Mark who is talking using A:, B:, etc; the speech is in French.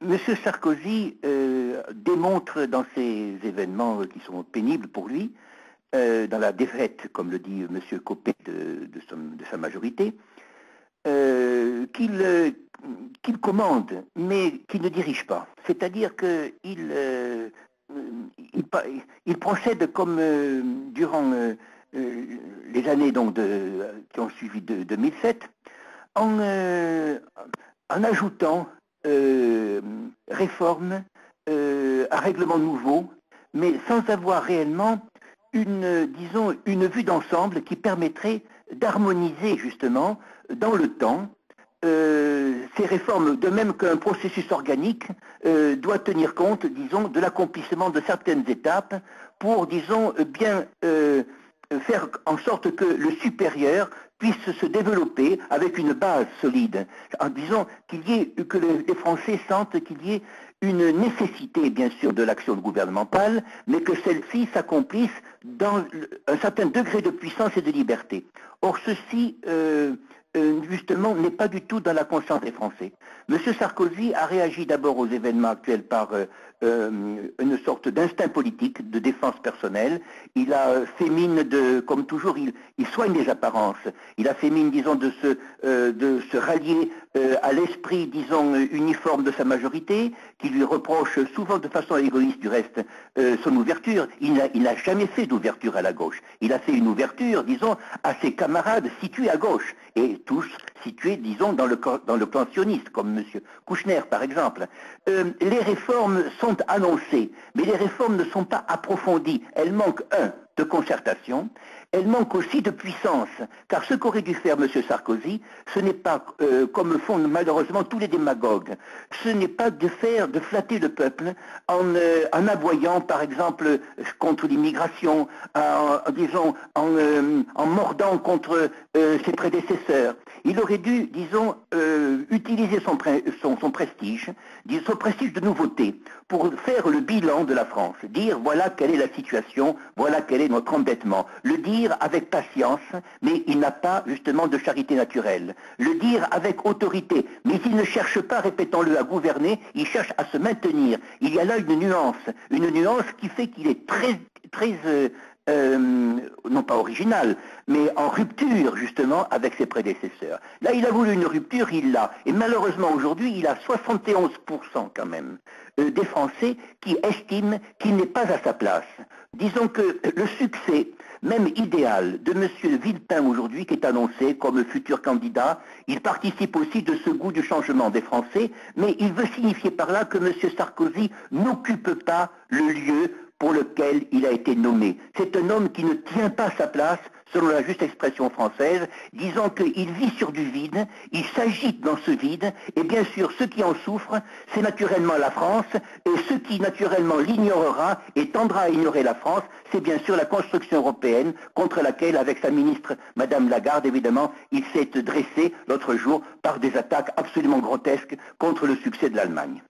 A: M. Sarkozy démontre dans ces événements qui sont pénibles pour lui, dans la défaite, comme le dit M. Copé de sa majorité, qu'il commande, mais qu'il ne dirige pas. C'est-à-dire qu'il procède comme durant les années donc, qui ont suivi 2007, en ajoutant réformes, un règlement nouveau, mais sans avoir réellement disons, une vue d'ensemble qui permettrait d'harmoniser justement dans le temps ces réformes, de même qu'un processus organique doit tenir compte, disons, de l'accomplissement de certaines étapes pour, disons, bien faire en sorte que le supérieur puisse se développer avec une base solide. En disant que les Français sentent qu'il y ait une nécessité, bien sûr, de l'action gouvernementale, mais que celle-ci s'accomplisse dans un certain degré de puissance et de liberté. Or, ceci, justement, n'est pas du tout dans la conscience des Français. M. Sarkozy a réagi d'abord aux événements actuels par une sorte d'instinct politique, de défense personnelle. Il a fait mine comme toujours, il soigne les apparences. Il a fait mine, disons, de se rallier à l'esprit, disons, uniforme de sa majorité, qui lui reproche souvent de façon égoïste, du reste, son ouverture. Il n'a jamais fait d'ouverture à la gauche. Il a fait une ouverture, disons, à ses camarades situés à gauche, et tous situés, disons, dans le clan sioniste, comme M. Kouchner, par exemple. Les réformes sont annoncées, mais les réformes ne sont pas approfondies. Elles manquent, de concertation, elles manquent aussi de puissance, car ce qu'aurait dû faire M. Sarkozy, ce n'est pas, comme le font malheureusement tous les démagogues, ce n'est pas de flatter le peuple en aboyant, par exemple, contre l'immigration, en mordant contre ses prédécesseurs. Il aurait dû, disons, utiliser son prestige, son prestige de nouveauté, pour faire le bilan de la France, dire voilà quelle est la situation, voilà quel est notre endettement, le dire avec patience, mais il n'a pas justement de charité naturelle, le dire avec autorité, mais il ne cherche pas, répétons-le, à gouverner, il cherche à se maintenir. Il y a là une nuance qui fait qu'il est très non pas original, mais en rupture justement avec ses prédécesseurs. Là, il a voulu une rupture, il l'a. Et malheureusement aujourd'hui, il a 71% quand même des Français qui estiment qu'il n'est pas à sa place. Disons que le succès, même idéal, de M. Villepin aujourd'hui, qui est annoncé comme futur candidat, il participe aussi de ce goût du changement des Français, mais il veut signifier par là que M. Sarkozy n'occupe pas le lieu pour lequel il a été nommé. C'est un homme qui ne tient pas sa place, selon la juste expression française, disant qu'il vit sur du vide, il s'agite dans ce vide, et bien sûr, ceux qui en souffrent, c'est naturellement la France, et ceux qui naturellement l'ignorera et tendra à ignorer la France, c'est bien sûr la construction européenne, contre laquelle, avec sa ministre, Madame Lagarde, évidemment, il s'est dressé l'autre jour par des attaques absolument grotesques contre le succès de l'Allemagne.